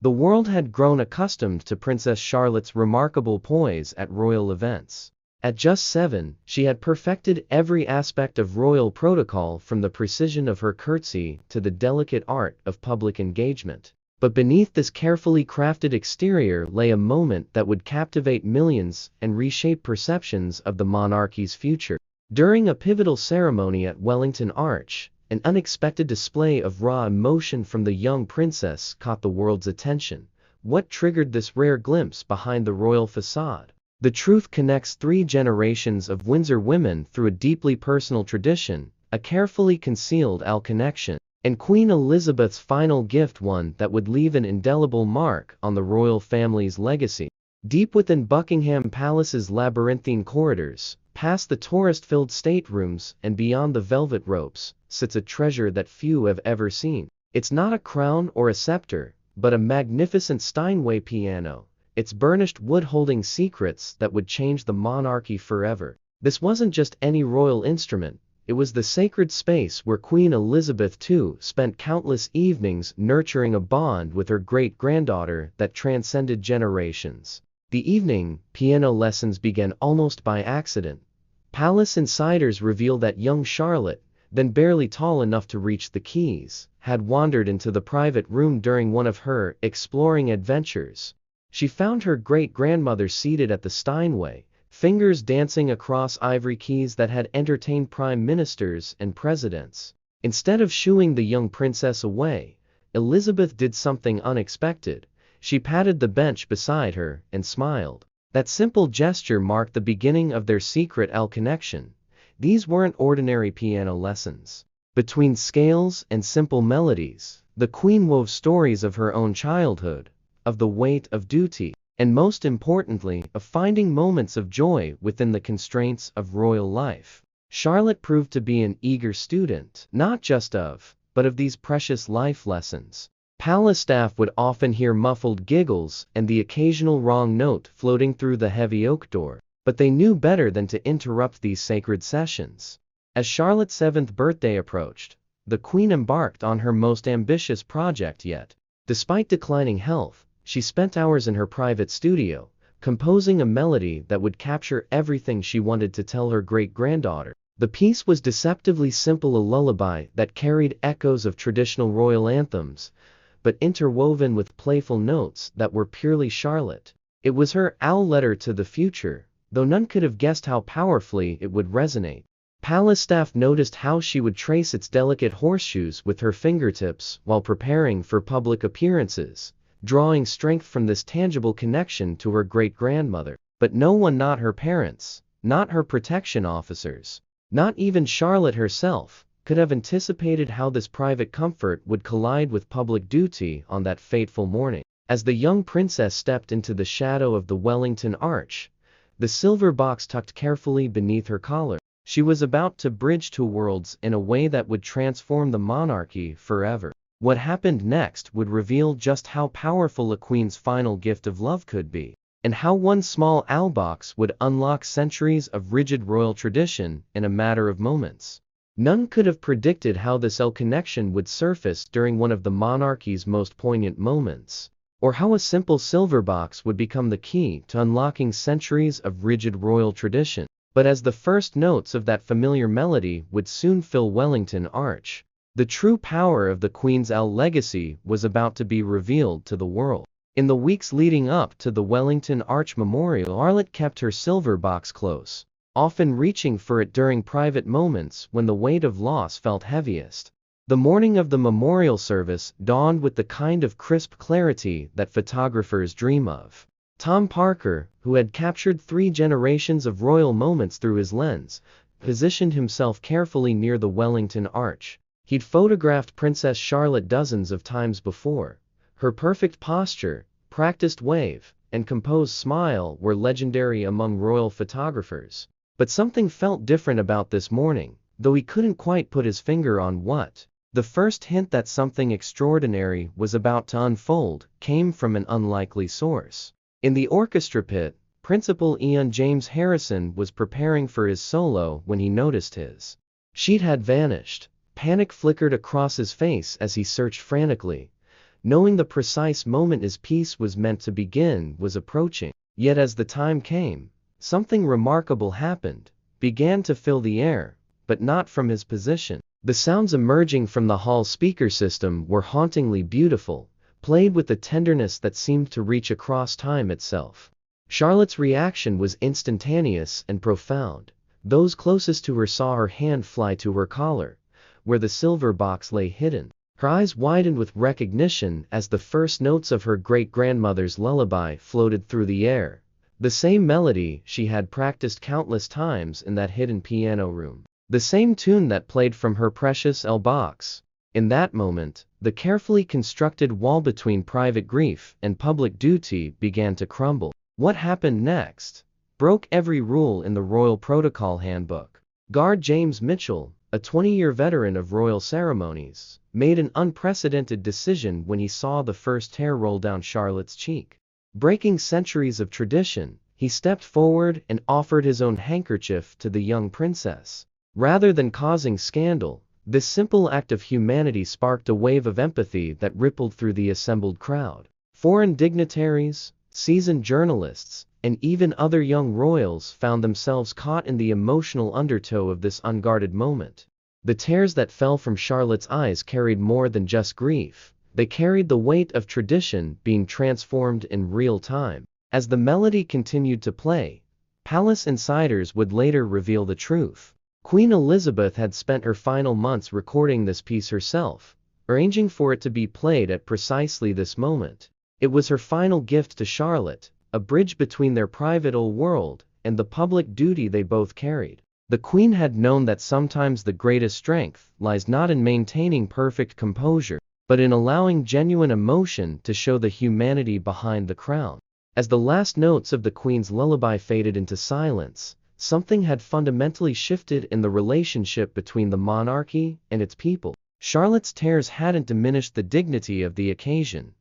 The world had grown accustomed to Princess Charlotte's remarkable poise at royal events. At just 7, she had perfected every aspect of royal protocol, from the precision of her curtsy to the delicate art of public engagement. But beneath this carefully crafted exterior lay a moment that would captivate millions and reshape perceptions of the monarchy's future. During a pivotal ceremony at Wellington Arch, an unexpected display of raw emotion from the young princess caught the world's attention. What triggered this rare glimpse behind the royal facade? The truth connects 3 generations of Windsor women through a deeply personal tradition, a carefully concealed connection, and Queen Elizabeth's final gift, one that would leave an indelible mark on the royal family's legacy. Deep within Buckingham Palace's labyrinthine corridors, past the tourist-filled staterooms and beyond the velvet ropes, sits a treasure that few have ever seen. It's not a crown or a scepter, but a magnificent Steinway piano, its burnished wood holding secrets that would change the monarchy forever. This wasn't just any royal instrument, it was the sacred space where Queen Elizabeth II spent countless evenings nurturing a bond with her great-granddaughter that transcended generations. The evening piano lessons began almost by accident. Palace insiders reveal that young Charlotte, then barely tall enough to reach the keys, had wandered into the private room during one of her exploring adventures. She found her great-grandmother seated at the Steinway, fingers dancing across ivory keys that had entertained prime ministers and presidents. Instead of shooing the young princess away, Elizabeth did something unexpected. She patted the bench beside her and smiled. That simple gesture marked the beginning of their secret connection. These weren't ordinary piano lessons. Between scales and simple melodies, the Queen wove stories of her own childhood, of the weight of duty, and most importantly, of finding moments of joy within the constraints of royal life. Charlotte proved to be an eager student, not just of, but of these precious life lessons. Palace staff would often hear muffled giggles and the occasional wrong note floating through the heavy oak door, but they knew better than to interrupt these sacred sessions. As Charlotte's 7th birthday approached, the Queen embarked on her most ambitious project yet. Despite declining health, she spent hours in her private studio, composing a melody that would capture everything she wanted to tell her great-granddaughter. The piece was deceptively simple, a lullaby that carried echoes of traditional royal anthems, but interwoven with playful notes that were purely Charlotte. It was her letter to the future, though none could have guessed how powerfully it would resonate. Palace staff noticed how she would trace its delicate horseshoes with her fingertips while preparing for public appearances, drawing strength from this tangible connection to her great-grandmother. But no one, not her parents, not her protection officers, not even Charlotte herself, could have anticipated how this private comfort would collide with public duty on that fateful morning. As the young princess stepped into the shadow of the Wellington Arch, the silver box tucked carefully beneath her collar, she was about to bridge two worlds in a way that would transform the monarchy forever. What happened next would reveal just how powerful a queen's final gift of love could be, and how one small box would unlock centuries of rigid royal tradition in a matter of moments. None could have predicted how this connection would surface during one of the monarchy's most poignant moments, or how a simple silver box would become the key to unlocking centuries of rigid royal tradition. But as the first notes of that familiar melody would soon fill Wellington Arch, the true power of the Queen's legacy was about to be revealed to the world. In the weeks leading up to the Wellington Arch Memorial, Charlotte kept her silver box close, often reaching for it during private moments when the weight of loss felt heaviest. The morning of the memorial service dawned with the kind of crisp clarity that photographers dream of. Tom Parker, who had captured 3 generations of royal moments through his lens, positioned himself carefully near the Wellington Arch. He'd photographed Princess Charlotte dozens of times before. Her perfect posture, practiced wave, and composed smile were legendary among royal photographers. But something felt different about this morning, though he couldn't quite put his finger on what. The first hint that something extraordinary was about to unfold came from an unlikely source. In the orchestra pit, Principal Ian James Harrison was preparing for his solo when he noticed his sheet had vanished. Panic flickered across his face as he searched frantically, knowing the precise moment his piece was meant to begin was approaching. Yet as the time came, something remarkable happened, began to fill the air, but not from his position. The sounds emerging from the hall speaker system were hauntingly beautiful, played with a tenderness that seemed to reach across time itself. Charlotte's reaction was instantaneous and profound. Those closest to her saw her hand fly to her collar, where the silver box lay hidden. Her eyes widened with recognition as the first notes of her great-grandmother's lullaby floated through the air, the same melody she had practiced countless times in that hidden piano room, the same tune that played from her precious box. In that moment, the carefully constructed wall between private grief and public duty began to crumble. What happened next broke every rule in the Royal Protocol Handbook. Guard James Mitchell, a 20-year veteran of royal ceremonies, made an unprecedented decision when he saw the first tear roll down Charlotte's cheek. Breaking centuries of tradition, he stepped forward and offered his own handkerchief to the young princess. Rather than causing scandal, this simple act of humanity sparked a wave of empathy that rippled through the assembled crowd. Foreign dignitaries, seasoned journalists, and even other young royals found themselves caught in the emotional undertow of this unguarded moment. The tears that fell from Charlotte's eyes carried more than just grief. They carried the weight of tradition being transformed in real time. As the melody continued to play, palace insiders would later reveal the truth. Queen Elizabeth had spent her final months recording this piece herself, arranging for it to be played at precisely this moment. It was her final gift to Charlotte, a bridge between their private old world and the public duty they both carried. The Queen had known that sometimes the greatest strength lies not in maintaining perfect composure, but in allowing genuine emotion to show the humanity behind the crown. As the last notes of the Queen's lullaby faded into silence, something had fundamentally shifted in the relationship between the monarchy and its people. Charlotte's tears hadn't diminished the dignity of the occasion.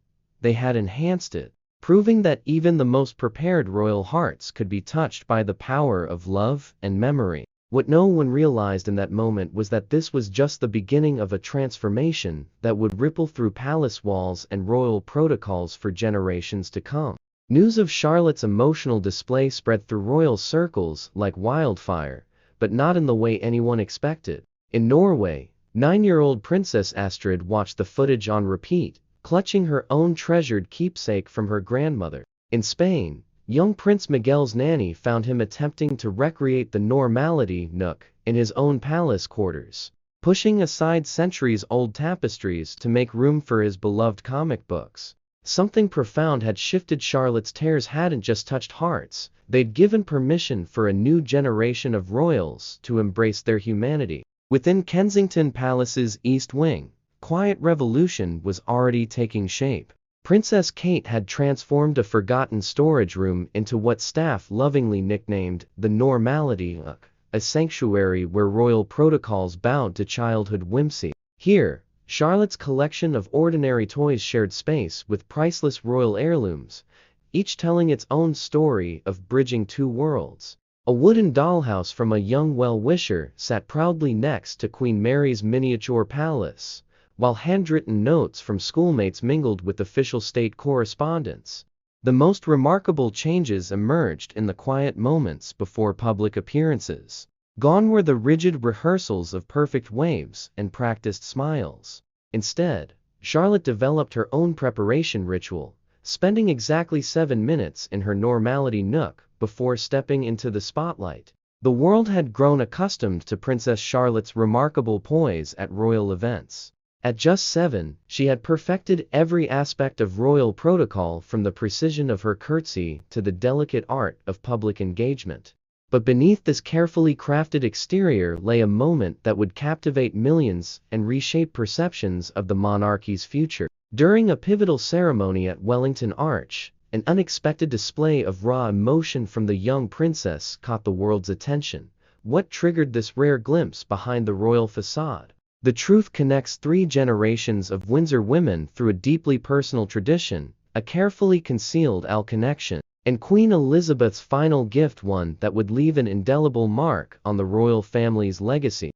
They had enhanced it, proving that even the most prepared royal hearts could be touched by the power of love and memory. What no one realized in that moment was that this was just the beginning of a transformation that would ripple through palace walls and royal protocols for generations to come. News of Charlotte's emotional display spread through royal circles like wildfire, but not in the way anyone expected. In Norway, 9-year-old Princess Astrid watched the footage on repeat, clutching her own treasured keepsake from her grandmother. In Spain, young Prince Miguel's nanny found him attempting to recreate the normality nook in his own palace quarters, pushing aside centuries-old tapestries to make room for his beloved comic books. Something profound had shifted. Charlotte's tears hadn't just touched hearts, they'd given permission for a new generation of royals to embrace their humanity. Within Kensington Palace's East Wing, quiet revolution was already taking shape. Princess Kate had transformed a forgotten storage room into what staff lovingly nicknamed the Normality Nook, a sanctuary where royal protocols bowed to childhood whimsy. Here, Charlotte's collection of ordinary toys shared space with priceless royal heirlooms, each telling its own story of bridging two worlds. A wooden dollhouse from a young well-wisher sat proudly next to Queen Mary's miniature palace, while handwritten notes from schoolmates mingled with official state correspondence. The most remarkable changes emerged in the quiet moments before public appearances. Gone were the rigid rehearsals of perfect waves and practiced smiles. Instead, Charlotte developed her own preparation ritual, spending exactly 7 minutes in her Normality Nook before stepping into the spotlight. The world had grown accustomed to Princess Charlotte's remarkable poise at royal events. At just 7, she had perfected every aspect of royal protocol, from the precision of her curtsy to the delicate art of public engagement. But beneath this carefully crafted exterior lay a moment that would captivate millions and reshape perceptions of the monarchy's future. During a pivotal ceremony at Wellington Arch, an unexpected display of raw emotion from the young princess caught the world's attention. What triggered this rare glimpse behind the royal facade? The truth connects 3 generations of Windsor women through a deeply personal tradition, a carefully concealed connection, and Queen Elizabeth's final gift, one that would leave an indelible mark on the royal family's legacy.